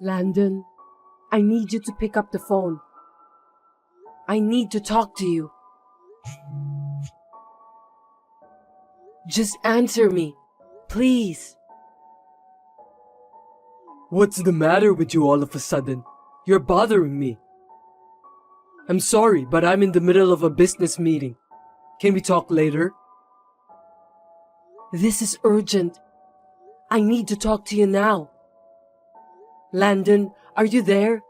Landon, I need you to pick up the phone. I need to talk to you. Just answer me, please. What's the matter with you all of a sudden? You're bothering me. I'm sorry, but I'm in the middle of a business meeting. Can we talk later? This is urgent. I need to talk to you now. Landon, are you there?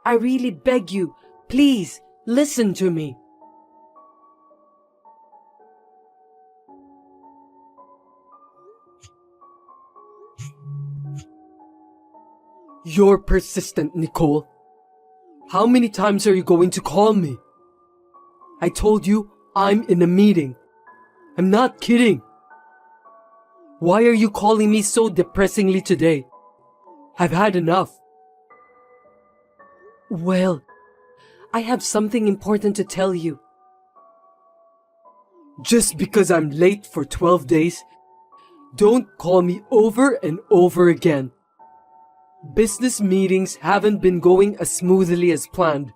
I really beg you, please, listen to me. You're persistent, Nicole. How many times are you going to call me? I told you I'm in a meeting. I'm not kidding. Why are you calling me so depressingly today? I've had enough. Well, I have something important to tell you. Just because I'm late for 12 days, don't call me over and over again. Business meetings haven't been going as smoothly as planned.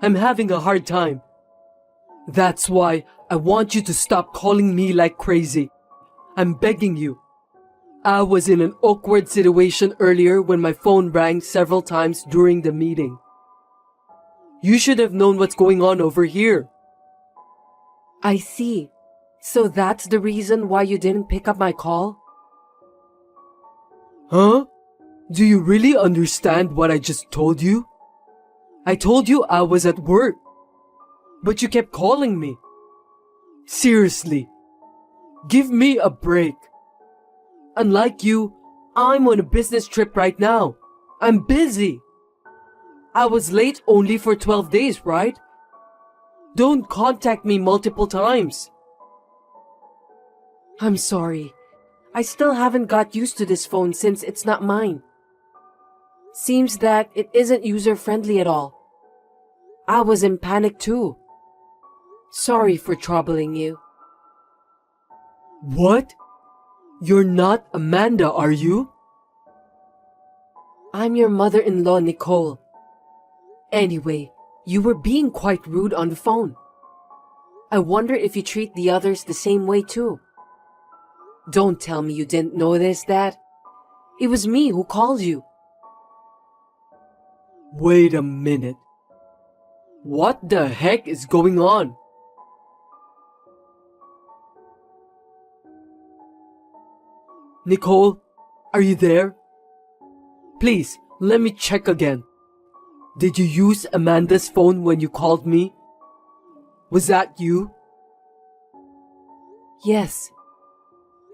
I'm having a hard time. That's why I want you to stop calling me like crazy. I'm begging you. I was in an awkward situation earlier when my phone rang several times during the meeting. You should have known what's going on over here. I see. So that's the reason why you didn't pick up my call? Huh? Do you really understand what I just told you? I told you I was at work, but you kept calling me. Seriously, give me a break. Unlike you, I'm on a business trip right now. I'm busy. I was late only for 12 days, right? Don't contact me multiple times. I'm sorry. I still haven't got used to this phone since it's not mine. Seems that it isn't user-friendly at all. I was in panic too. Sorry for troubling you. What? You're not Amanda, are you? I'm your mother-in-law, Nicole. Anyway, you were being quite rude on the phone. I wonder if you treat the others the same way too. Don't tell me you didn't notice that. It was me who called you. Wait a minute. What the heck is going on? Nicole, are you there? Please, let me check again. Did you use Amanda's phone when you called me? Was that you? Yes.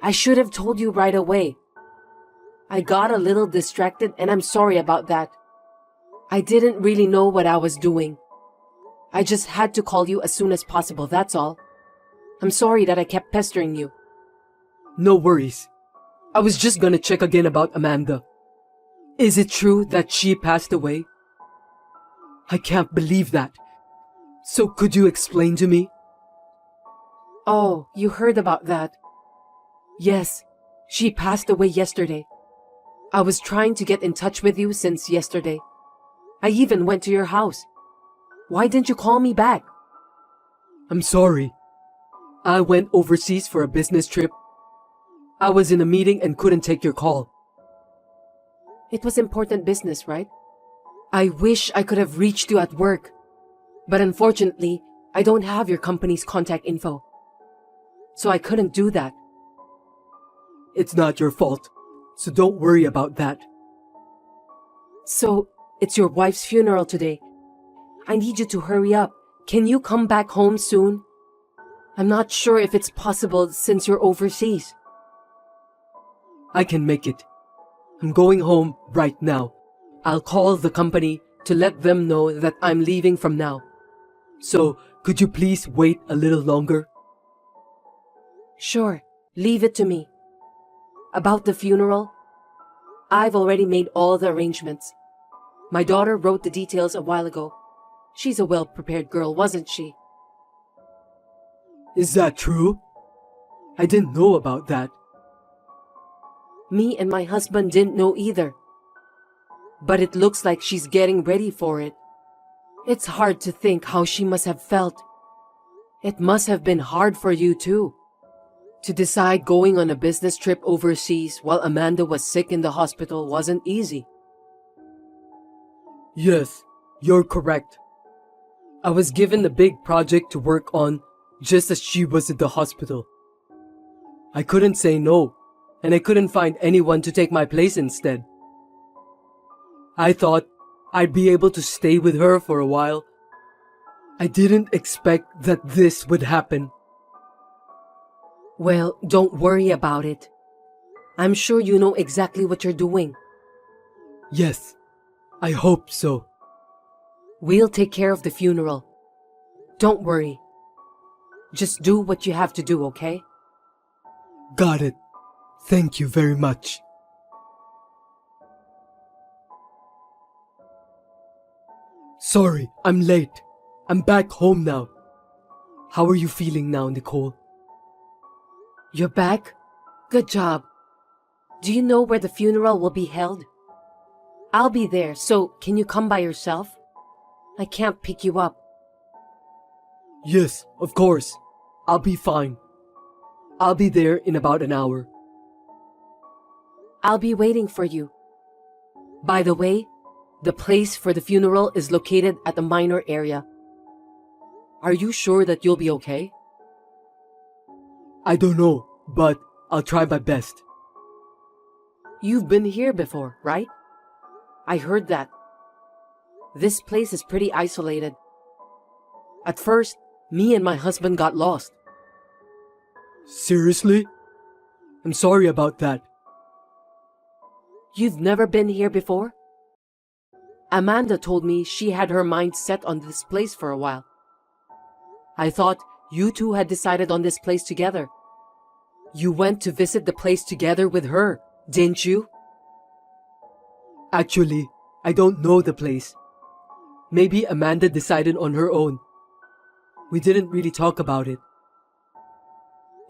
I should have told you right away. I got a little distracted and I'm sorry about that. I didn't really know what I was doing. I just had to call you as soon as possible, that's all. I'm sorry that I kept pestering you. No worries. I was just gonna check again about Amanda. Is it true that she passed away? I can't believe that. So could you explain to me? Oh, you heard about that. Yes, she passed away yesterday. I was trying to get in touch with you since yesterday. I even went to your house. Why didn't you call me back? I'm sorry. I went overseas for a business trip. I was in a meeting and couldn't take your call. It was important business, right? I wish I could have reached you at work. But unfortunately, I don't have your company's contact info. So I couldn't do that. It's not your fault, so don't worry about that. So, it's your wife's funeral today. I need you to hurry up. Can you come back home soon? I'm not sure if it's possible since you're overseas. I can make it. I'm going home right now. I'll call the company to let them know that I'm leaving from now. So, could you please wait a little longer? Sure, leave it to me. About the funeral, I've already made all the arrangements. My daughter wrote the details a while ago. She's a well-prepared girl, wasn't she? Is that true? I didn't know about that. Me and my husband didn't know either. but it looks like she's getting ready for it. It's hard to think how she must have felt. It must have been hard for you too. To decide going on a business trip overseas while Amanda was sick in the hospital wasn't easy. Yes, you're correct. I was given a big project to work on just as she was in the hospital. I couldn't say no, and I couldn't find anyone to take my place instead. I thought I'd be able to stay with her for a while. I didn't expect that this would happen. Well, don't worry about it. I'm sure you know exactly what you're doing. Yes, I hope so. We'll take care of the funeral. Don't worry. Just do what you have to do, okay? Got it. Thank you very much. Sorry, I'm late. I'm back home now. How are you feeling now, Nicole? You're back? Good job. Do you know where the funeral will be held? I'll be there, so can you come by yourself? I can't pick you up. Yes, of course. I'll be fine. I'll be there in about an hour. I'll be waiting for you. By the way, the place for the funeral is located at the minor area. Are you sure that you'll be okay? I don't know, but I'll try my best. You've been here before, right? I heard that. This place is pretty isolated. At first, me and my husband got lost. Seriously? I'm sorry about that. You've never been here before? Amanda told me she had her mind set on this place for a while. I thought you two had decided on this place together. You went to visit the place together with her, didn't you? Actually, I don't know the place. Maybe Amanda decided on her own. We didn't really talk about it.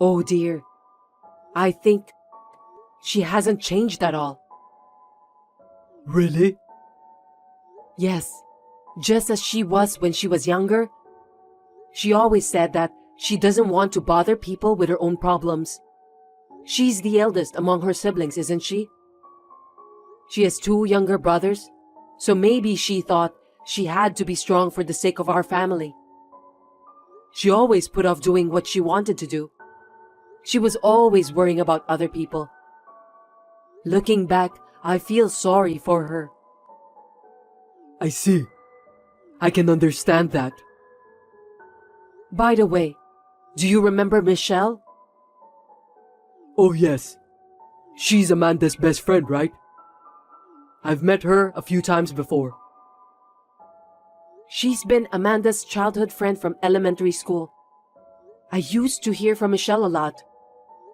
Oh dear. I think she hasn't changed at all. Really? Yes, just as she was when she was younger. She always said that she doesn't want to bother people with her own problems. She's the eldest among her siblings, isn't she? She has 2 younger brothers, so maybe she thought she had to be strong for the sake of our family. She always put off doing what she wanted to do. She was always worrying about other people. Looking back, I feel sorry for her. I see. I can understand that. By the way, do you remember Michelle? Oh yes. She's Amanda's best friend, right? I've met her a few times before. She's been Amanda's childhood friend from elementary school. I used to hear from Michelle a lot.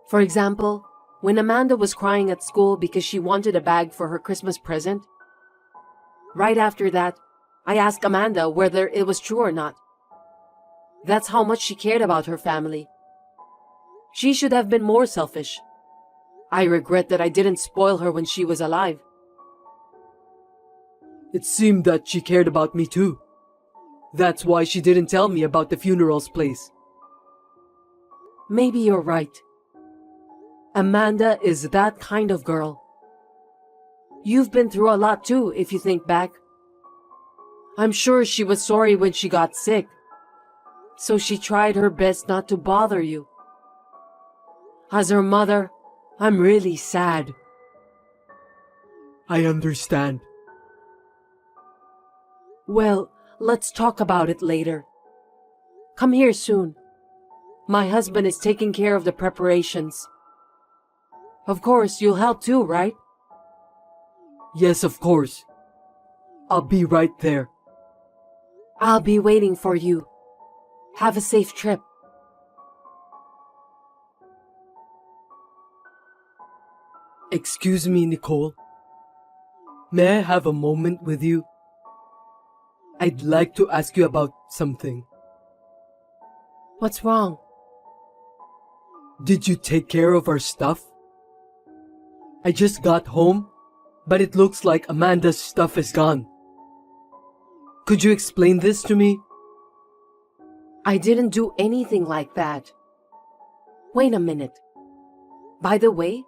For example, when Amanda was crying at school because she wanted a bag for her Christmas present. Right after that, I asked Amanda whether it was true or not. That's how much she cared about her family. She should have been more selfish. I regret that I didn't spoil her when she was alive. It seemed that she cared about me too. That's why she didn't tell me about the funeral's place. Maybe you're right. Amanda is that kind of girl. You've been through a lot too, if you think back. I'm sure she was sorry when she got sick, so she tried her best not to bother you. As her mother, I'm really sad. I understand. Well, let's talk about it later. Come here soon. My husband is taking care of the preparations. Of course, you'll help too, right? Yes, of course. I'll be right there. I'll be waiting for you. Have a safe trip. Excuse me, Nicole. May I have a moment with you? I'd like to ask you about something. What's wrong? Did you take care of our stuff? I just got home, but it looks like Amanda's stuff is gone. Could you explain this to me? I didn't do anything like that. Wait a minute. By the way,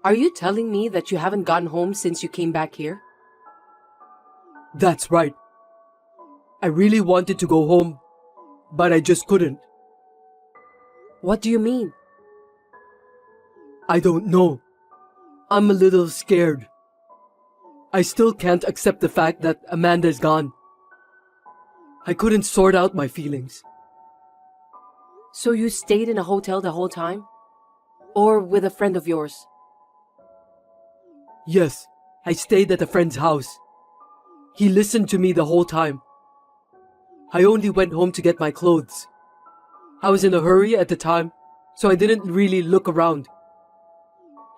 are you telling me that you haven't gotten home since you came back here? That's right. I really wanted to go home, but I just couldn't. What do you mean? I don't know. I'm a little scared. I still can't accept the fact that Amanda's gone. I couldn't sort out my feelings. So you stayed in a hotel the whole time? Or with a friend of yours? Yes, I stayed at a friend's house. He listened to me the whole time. I only went home to get my clothes. I was in a hurry at the time, so I didn't really look around.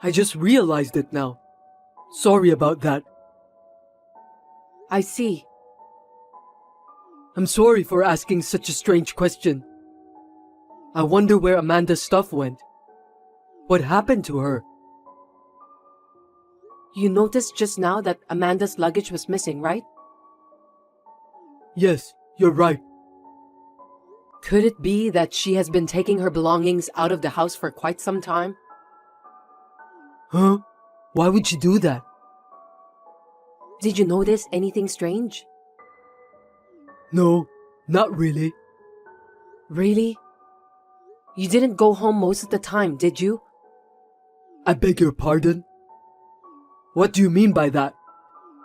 I just realized it now. Sorry about that. I see. I'm sorry for asking such a strange question. I wonder where Amanda's stuff went. What happened to her? You noticed just now that Amanda's luggage was missing, right? Yes, you're right. Could it be that she has been taking her belongings out of the house for quite some time? Huh? Why would she do that? Did you notice anything strange? No, not really. Really? You didn't go home most of the time, did you? I beg your pardon? What do you mean by that?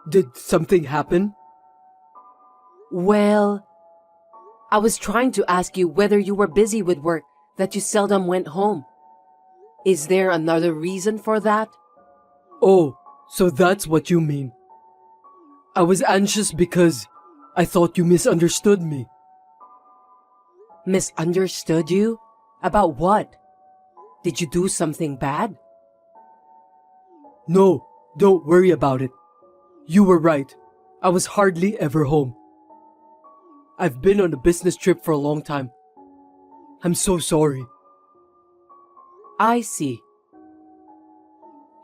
Did something happen? Well, I was trying to ask you whether you were busy with work, that you seldom went home. Is there another reason for that? Oh, so that's what you mean. I was anxious because I thought you misunderstood me. Misunderstood you? About what? Did you do something bad? No, don't worry about it. You were right. I was hardly ever home. I've been on a business trip for a long time. I'm so sorry. I see.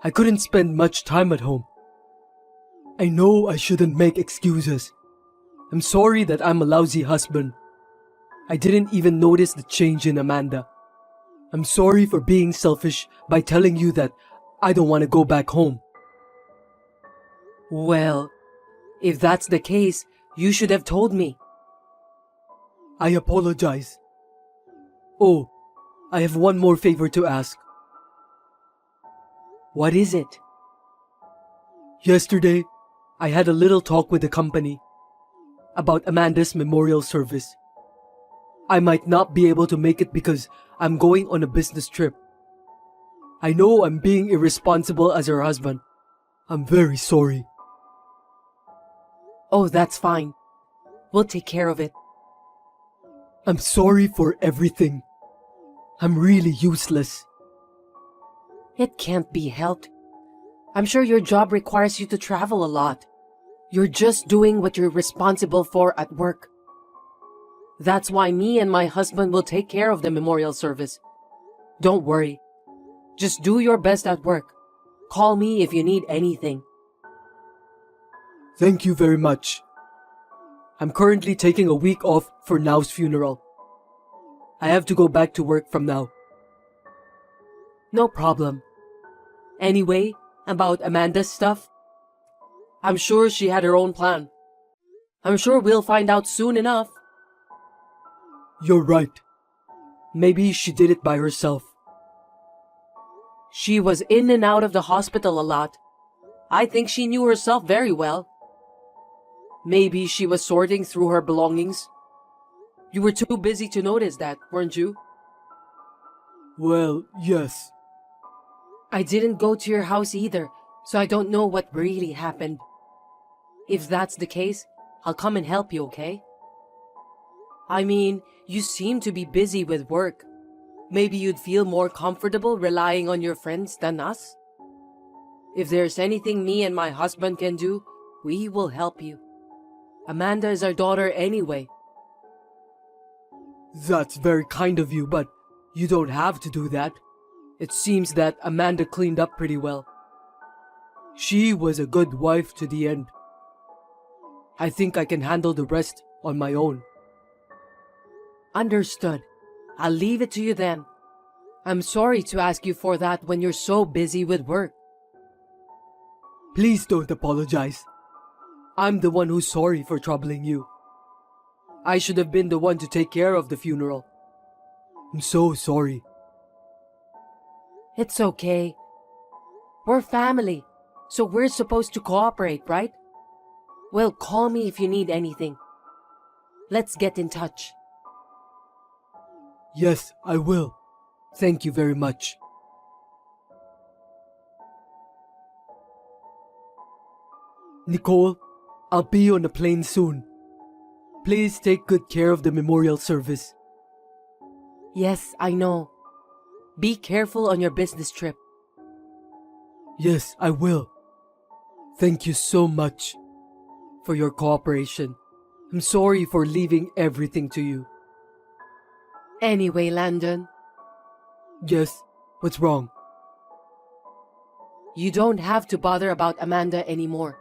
I couldn't spend much time at home. I know I shouldn't make excuses. I'm sorry that I'm a lousy husband. I didn't even notice the change in Amanda. I'm sorry for being selfish by telling you that I don't want to go back home. Well, if that's the case, you should have told me. I apologize. Oh, I have one more favor to ask. What is it? Yesterday, I had a little talk with the company about Amanda's memorial service. I might not be able to make it because I'm going on a business trip. I know I'm being irresponsible as her husband. I'm very sorry. Oh, that's fine. We'll take care of it. I'm sorry for everything. I'm really useless. It can't be helped. I'm sure your job requires you to travel a lot. You're just doing what you're responsible for at work. That's why me and my husband will take care of the memorial service. Don't worry. Just do your best at work. Call me if you need anything. Thank you very much. I'm currently taking a week off for Now's funeral. I have to go back to work from now. No problem. Anyway, about Amanda's stuff, I'm sure she had her own plan. I'm sure we'll find out soon enough. You're right. Maybe she did it by herself. She was in and out of the hospital a lot. I think she knew herself very well. Maybe she was sorting through her belongings. You were too busy to notice that, weren't you? Well, yes. I didn't go to your house either, so I don't know what really happened. If that's the case, I'll come and help you, okay? I mean, you seem to be busy with work. Maybe you'd feel more comfortable relying on your friends than us? If there's anything me and my husband can do, we will help you. Amanda is our daughter anyway. That's very kind of you, but you don't have to do that. It seems that Amanda cleaned up pretty well. She was a good wife to the end. I think I can handle the rest on my own. Understood. I'll leave it to you then. I'm sorry to ask you for that when you're so busy with work. Please don't apologize. I'm the one who's sorry for troubling you. I should have been the one to take care of the funeral. I'm so sorry. It's okay. We're family, so we're supposed to cooperate, right? Well, call me if you need anything. Let's get in touch. Yes, I will. Thank you very much. Nicole, I'll be on a plane soon. Please take good care of the memorial service. Yes, I know. Be careful on your business trip. Yes, I will. Thank you so much for your cooperation. I'm sorry for leaving everything to you. Anyway, Landon, Yes, what's wrong? you don't have to bother about Amanda anymore.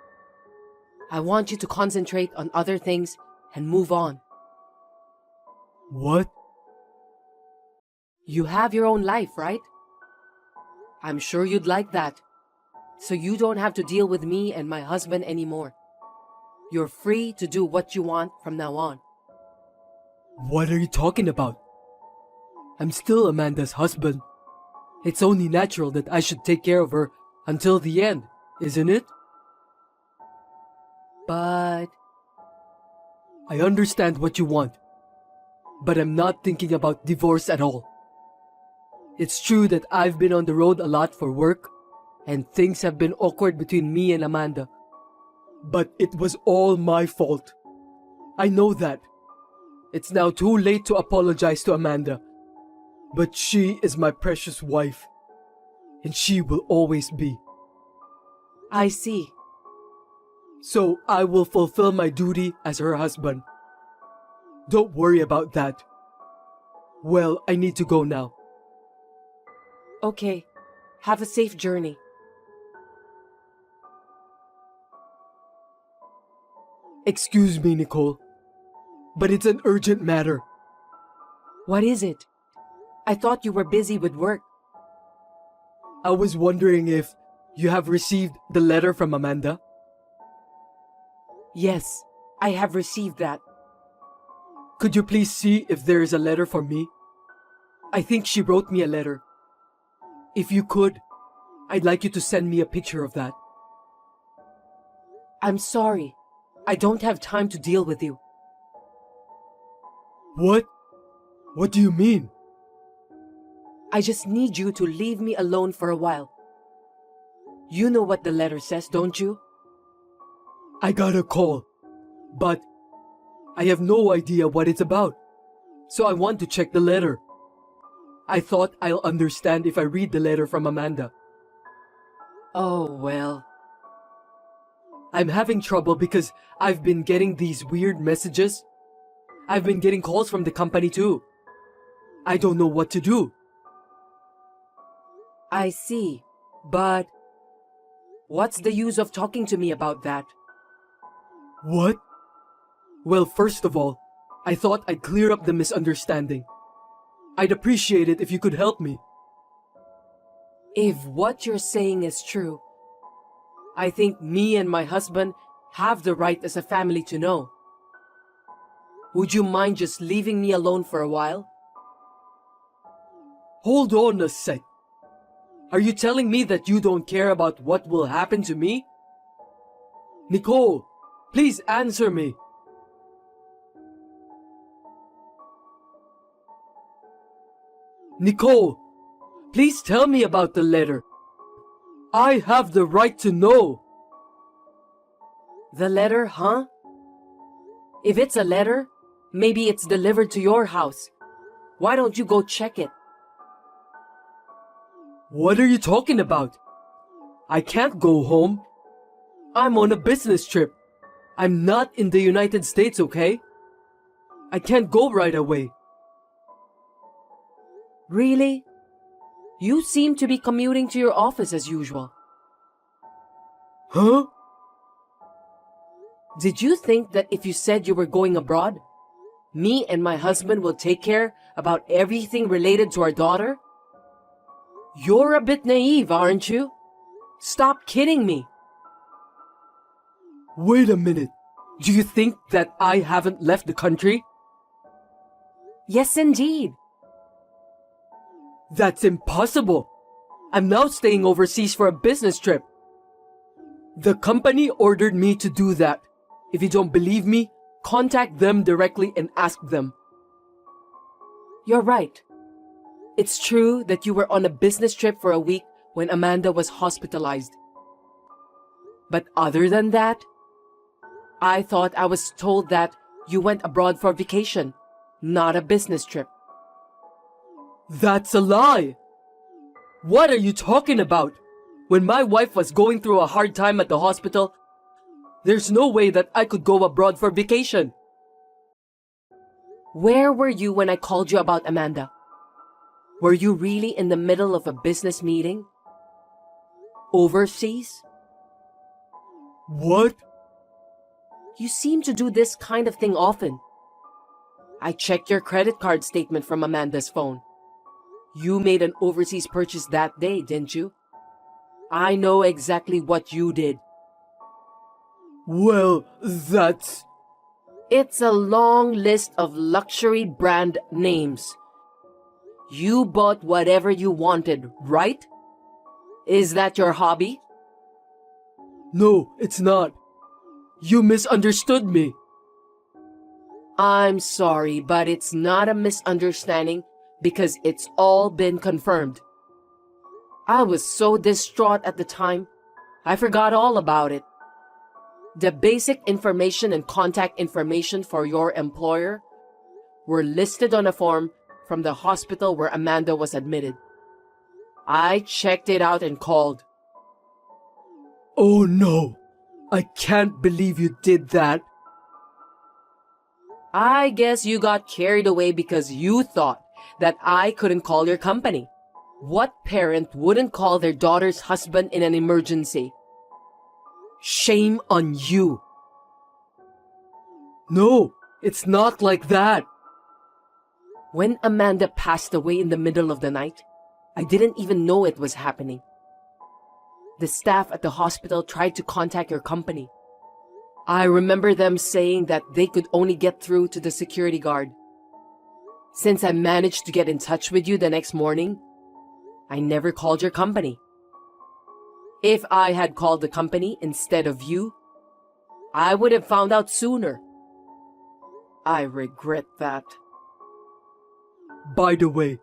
I want you to concentrate on other things and move on. What? You have your own life, right? I'm sure you'd like that. So you don't have to deal with me and my husband anymore. You're free to do what you want from now on. What are you talking about? I'm still Amanda's husband. It's only natural that I should take care of her until the end, isn't it? But I understand what you want, but I'm not thinking about divorce at all. It's true that I've been on the road a lot for work, and things have been awkward between me and Amanda. But it was all my fault. I know that. It's now too late to apologize to Amanda. But she is my precious wife, and she will always be. I see. So I will fulfill my duty as her husband. Don't worry about that. Well, I need to go now. Okay. Have a safe journey. Excuse me, Nicole, but it's an urgent matter. What is it? I thought you were busy with work. I was wondering if you have received the letter from Amanda. Yes, I have received that. Could you please see if there is a letter for me? I think she wrote me a letter. If you could, I'd like you to send me a picture of that. I'm sorry. I don't have time to deal with you. What? What do you mean? I just need you to leave me alone for a while. You know what the letter says, don't you? I got a call, but I have no idea what it's about. So I want to check the letter. I thought I'll understand if I read the letter from Amanda. Oh, well. I'm having trouble because I've been getting these weird messages. I've been getting calls from the company too. I don't know what to do. I see. But what's the use of talking to me about that? What? Well, first of all, I thought I'd clear up the misunderstanding. I'd appreciate it if you could help me. If what you're saying is true, I think me and my husband have the right as a family to know. Would you mind just leaving me alone for a while? Hold on a sec. Are you telling me that you don't care about what will happen to me? Nicole, please answer me. Nicole, please tell me about the letter. I have the right to know. The letter, huh? If it's a letter, maybe it's delivered to your house. Why don't you go check it? What are you talking about? I can't go home. I'm on a business trip. I'm not in the United States, okay? I can't go right away. Really? You seem to be commuting to your office as usual. Huh? Did you think that if you said you were going abroad, me and my husband will take care about everything related to our daughter? You're a bit naive, aren't you? Stop kidding me. Wait a minute. Do you think that I haven't left the country? Yes, indeed. That's impossible. I'm now staying overseas for a business trip. The company ordered me to do that. If you don't believe me, contact them directly and ask them. You're right. It's true that you were on a business trip for a week when Amanda was hospitalized. But other than that, I thought I was told that you went abroad for vacation, not a business trip. That's a lie. What are you talking about? When my wife was going through a hard time at the hospital, there's no way that I could go abroad for vacation. Where were you when I called you about Amanda? Were you really in the middle of a business meeting? Overseas? What? You seem to do this kind of thing often. I checked your credit card statement from Amanda's phone. You made an overseas purchase that day, didn't you? I know exactly what you did. Well, that's... It's a long list of luxury brand names. You bought whatever you wanted, right? Is that your hobby? No, it's not. You misunderstood me. I'm sorry, but it's not a misunderstanding because it's all been confirmed. I was so distraught at the time, I forgot all about it. The basic information and contact information for your employer were listed on a form from the hospital where Amanda was admitted. I checked it out and called. Oh no, I can't believe you did that. I guess you got carried away because you thought that I couldn't call your company. What parent wouldn't call their daughter's husband in an emergency? Shame on you. No, it's not like that. When Amanda passed away in the middle of the night, I didn't even know it was happening. The staff at the hospital tried to contact your company. I remember them saying that they could only get through to the security guard. Since I managed to get in touch with you the next morning, I never called your company. If I had called the company instead of you, I would have found out sooner. I regret that. By the way,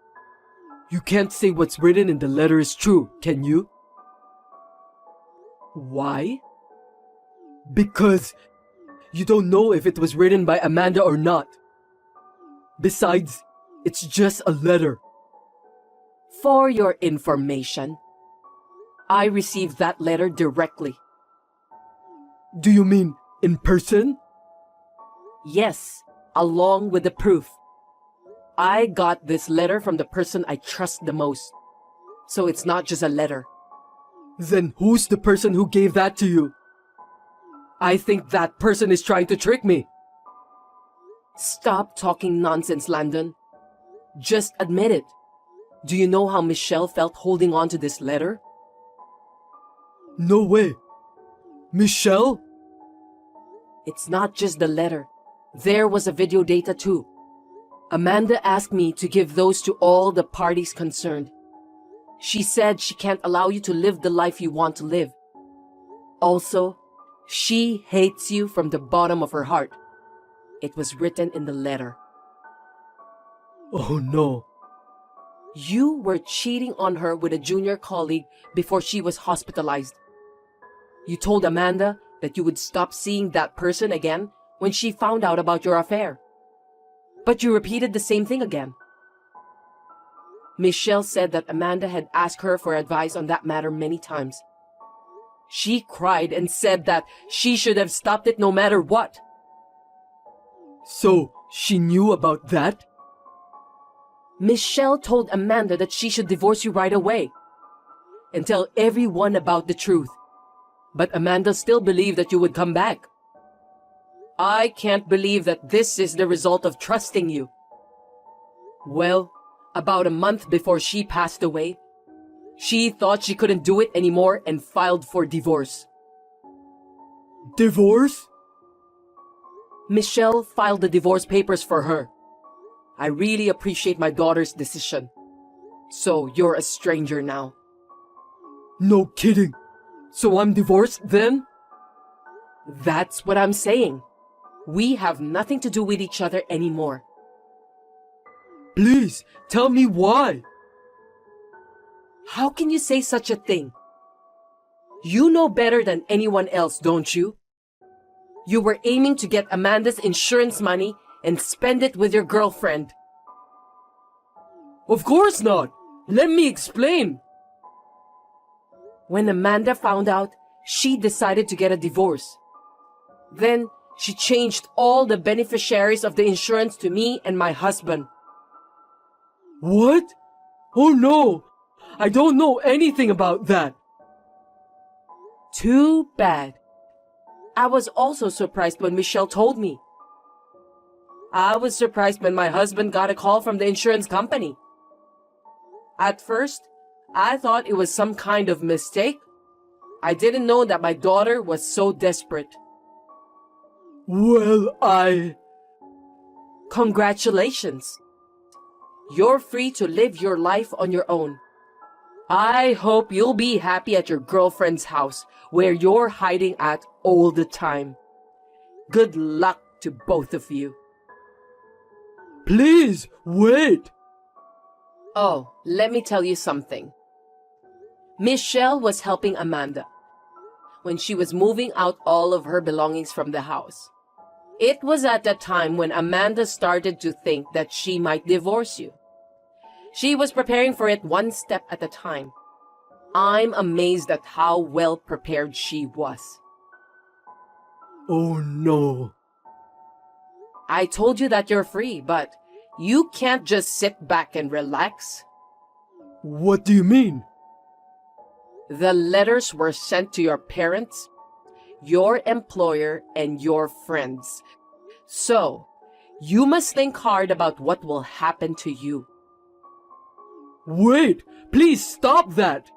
you can't say what's written in the letter is true, can you? Why? Because you don't know if it was written by Amanda or not. Besides, it's just a letter. For your information, I received that letter directly. Do you mean in person? Yes, along with the proof. I got this letter from the person I trust the most. So it's not just a letter. Then who's the person who gave that to you? I think that person is trying to trick me. Stop talking nonsense, Landon. Just admit it. Do you know how Michelle felt holding on to this letter? No way. Michelle? It's not just the letter. There was a video data too. Amanda asked me to give those to all the parties concerned. She said she can't allow you to live the life you want to live. Also, she hates you from the bottom of her heart. It was written in the letter. Oh no. You were cheating on her with a junior colleague before she was hospitalized. You told Amanda that you would stop seeing that person again when she found out about your affair. But you repeated the same thing again. Michelle said that Amanda had asked her for advice on that matter many times. She cried and said that she should have stopped it no matter what. So, she knew about that? Michelle told Amanda that she should divorce you right away and tell everyone about the truth. But Amanda still believed that you would come back. I can't believe that this is the result of trusting you. Well, about a month before she passed away, she thought she couldn't do it anymore and filed for divorce. Divorce? Michelle filed the divorce papers for her. I really appreciate my daughter's decision. So you're a stranger now. No kidding. So I'm divorced then? That's what I'm saying. We have nothing to do with each other anymore. Please, tell me why. How can you say such a thing? You know better than anyone else, don't you? You were aiming to get Amanda's insurance money and spend it with your girlfriend. Of course not. Let me explain. When Amanda found out, she decided to get a divorce. Then, she changed all the beneficiaries of the insurance to me and my husband. What? Oh no! I don't know anything about that. Too bad. I was also surprised when Michelle told me. I was surprised when my husband got a call from the insurance company. At first, I thought it was some kind of mistake. I didn't know that my daughter was so desperate. Well, Congratulations. You're free to live your life on your own. I hope you'll be happy at your girlfriend's house, where you're hiding at all the time. Good luck to both of you. Please, wait. Oh, let me tell you something. Michelle was helping Amanda when she was moving out all of her belongings from the house. It was at that time when Amanda started to think that she might divorce you. She was preparing for it one step at a time. I'm amazed at how well prepared she was. Oh no. I told you that you're free, but you can't just sit back and relax. What do you mean? The letters were sent to your parents, your employer, and your friends. So, you must think hard about what will happen to you. Wait, please stop that.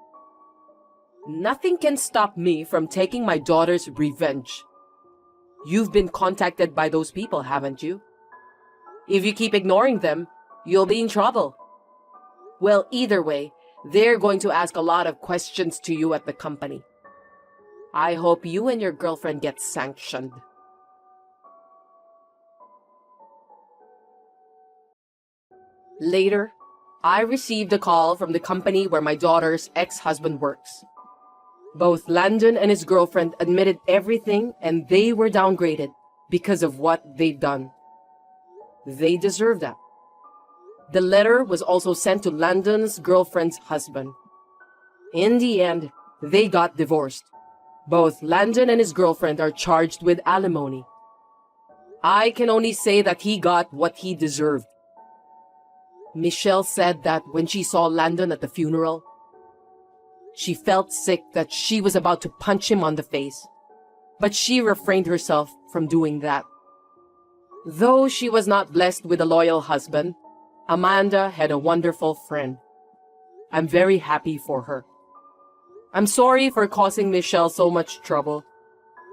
Nothing can stop me from taking my daughter's revenge. You've been contacted by those people, haven't you? If you keep ignoring them, you'll be in trouble. Well, either way, they're going to ask a lot of questions to you at the company. I hope you and your girlfriend get sanctioned. Later, I received a call from the company where my daughter's ex-husband works. Both Landon and his girlfriend admitted everything, and they were downgraded because of what they'd done. They deserve that. The letter was also sent to Landon's girlfriend's husband. In the end, they got divorced. Both Landon and his girlfriend are charged with alimony. I can only say that he got what he deserved. Michelle said that when she saw Landon at the funeral, she felt sick that she was about to punch him on the face, but she refrained herself from doing that. Though she was not blessed with a loyal husband, Amanda had a wonderful friend. I'm very happy for her. I'm sorry for causing Michelle so much trouble,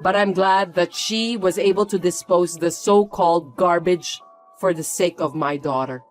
but I'm glad that she was able to dispose the so-called garbage for the sake of my daughter.